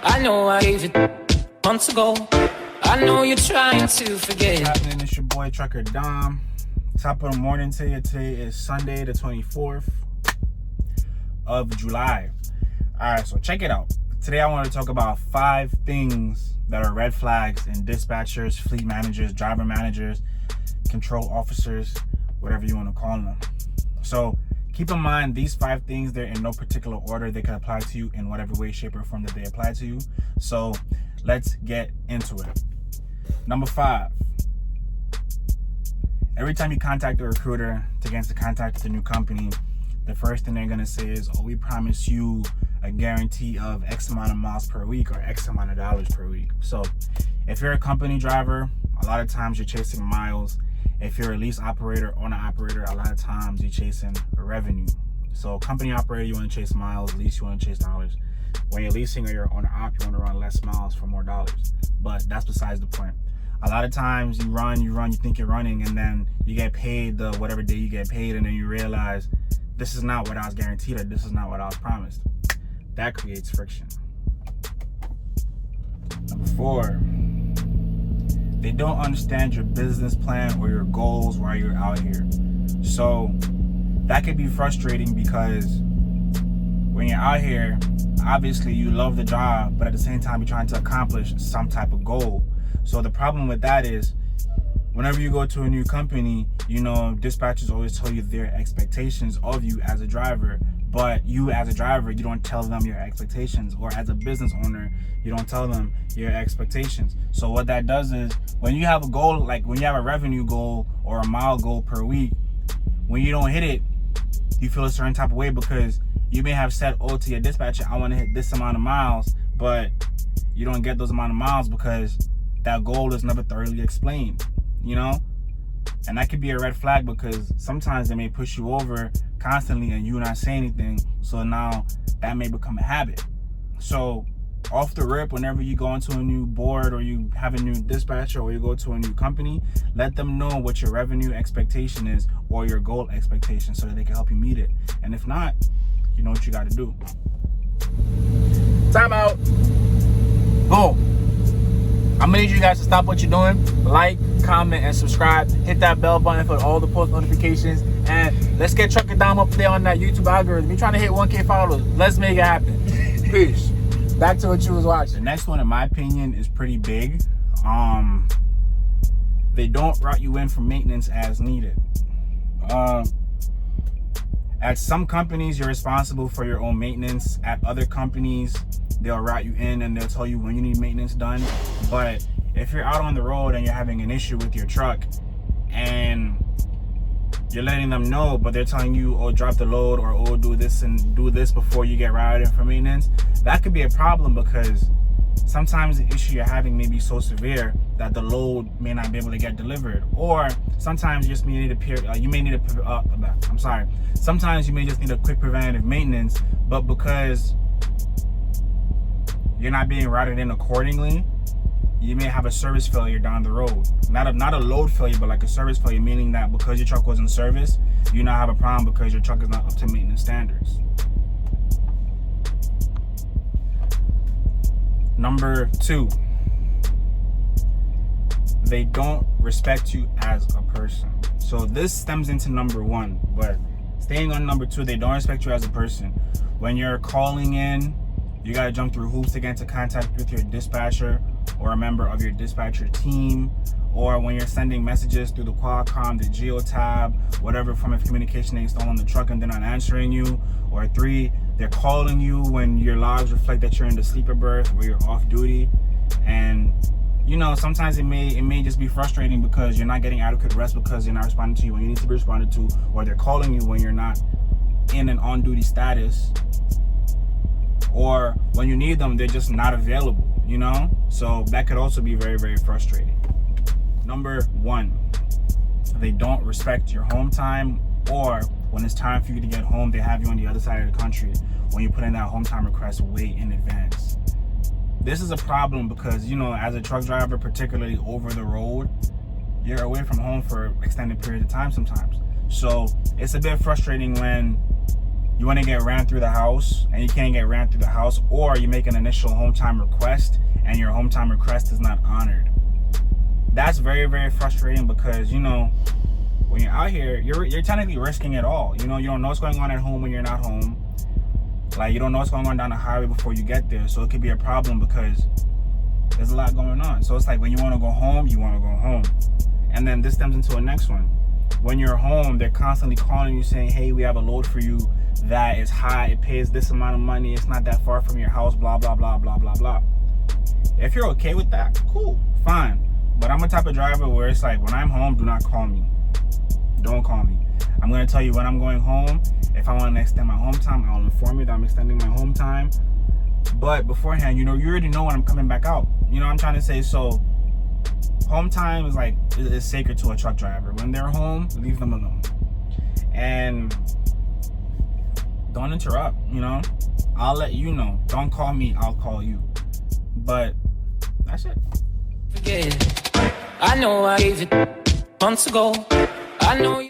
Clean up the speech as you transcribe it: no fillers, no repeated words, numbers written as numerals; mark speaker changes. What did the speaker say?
Speaker 1: I know I gave it months ago. I know you're trying to forget.
Speaker 2: What's happening? It's your boy Trucker Dom. Top of the morning to you. Today is Sunday the 24th of July. Alright, so check it out. Today I want to talk about 5 things that are red flags in dispatchers, fleet managers, driver managers, control officers, whatever you want to call them. So keep in mind, these 5 things, they're in no particular order. They can apply to you in whatever way, shape, or form that they apply to you. So let's get into it. Number 5. Every time you contact a recruiter to get into contact with a new company, the first thing they're going to say is, oh, we promise you a guarantee of X amount of miles per week or X amount of dollars per week. So if you're a company driver, a lot of times you're chasing miles. If you're a lease operator, owner operator, a lot of times you're chasing revenue. So company operator, you want to chase miles. Lease, you want to chase dollars. When you're leasing or you're on an op, you want to run less miles for more dollars. But that's besides the point. A lot of times you run, you think you're running, and then you get paid the whatever day you get paid, and then you realize this is not what I was guaranteed, or this is not what I was promised. That creates friction. Number 4. They don't understand your business plan or your goals while you're out here. So that could be frustrating because when you're out here, obviously you love the job, but at the same time you're trying to accomplish some type of goal. So the problem with that is whenever you go to a new company, you know, dispatchers always tell you their expectations of you as a driver, but you as a driver, you don't tell them your expectations, or as a business owner, you don't tell them your expectations. So what that does is when you have a goal, like when you have a revenue goal or a mile goal per week, when you don't hit it, you feel a certain type of way because you may have said, oh, to your dispatcher, I want to hit this amount of miles, but you don't get those amount of miles because that goal is never thoroughly explained, you know? And that could be a red flag because sometimes they may push you over constantly and you not say anything. So now that may become a habit. So off the rip, whenever you go into a new board or you have a new dispatcher or you go to a new company, let them know what your revenue expectation is or your goal expectation so that they can help you meet it. And if not, you know what you got to do. Time out. Boom. I'm gonna need you guys to stop what you're doing, like, comment, and subscribe. Hit that bell button for all the post notifications, and let's get Trucker Dom up there on that YouTube algorithm. We're trying to hit 1K followers. Let's make it happen. Peace. Back to what you was watching. The next one, in my opinion, is pretty big. They don't route you in for maintenance as needed. At some companies, you're responsible for your own maintenance. At other companies, they'll route you in and they'll tell you when you need maintenance done. But if you're out on the road and you're having an issue with your truck and you're letting them know, but they're telling you, oh, drop the load, or oh, do this and do this before you get routed in for maintenance, that could be a problem because sometimes the issue you're having may be so severe that the load may not be able to get delivered, or sometimes you just may need sometimes you may just need a quick preventative maintenance, but because you're not being routed in accordingly, you may have a service failure down the road. Not a load failure, but like a service failure, meaning that because your truck wasn't serviced, you now have a problem because your truck is not up to maintenance standards. Number 2, they don't respect you as a person. So this stems into number 1, but staying on number 2, they don't respect you as a person. When you're calling in, you gotta jump through hoops to get into contact with your dispatcher or a member of your dispatcher team, or when you're sending messages through the Qualcomm, the Geotab, whatever form of communication they install on the truck and they're not answering you. Or 3, they're calling you when your logs reflect that you're in the sleeper berth or you're off duty. And you know, sometimes it may just be frustrating because you're not getting adequate rest because they're not responding to you when you need to be responded to, or they're calling you when you're not in an on-duty status, or when you need them, they're just not available, you know? So that could also be very, very frustrating. Number 1, they don't respect your home time, or when it's time for you to get home, they have you on the other side of the country when you put in that home time request way in advance. This is a problem because, you know, as a truck driver, particularly over the road, you're away from home for extended periods of time sometimes. So it's a bit frustrating when you want to get ran through the house and you can't get ran through the house, or you make an initial home time request and your home time request is not honored. That's very, very frustrating because, you know, when you're out here, you're technically risking it all. You know, you don't know what's going on at home when you're not home. Like, you don't know what's going on down the highway before you get there. So it could be a problem because there's a lot going on. So it's like when you want to go home, you want to go home. And then this stems into a next one. When you're home, they're constantly calling you saying, hey, we have a load for you that is high, it pays this amount of money, it's not that far from your house, blah, blah, blah, blah, blah, blah. If you're okay with that, cool, fine. But I'm a type of driver where it's like, when I'm home, do not call me. Don't call me. I'm going to tell you when I'm going home. If I want to extend my home time, I'll inform you that I'm extending my home time. But beforehand, you know, you already know when I'm coming back out. You know what I'm trying to say? So home time is like, is sacred to a truck driver. When they're home, leave them alone. And don't interrupt, you know? I'll let you know. Don't call me, I'll call you. But that's it.
Speaker 1: Forget it. I know I gave it months ago. I know you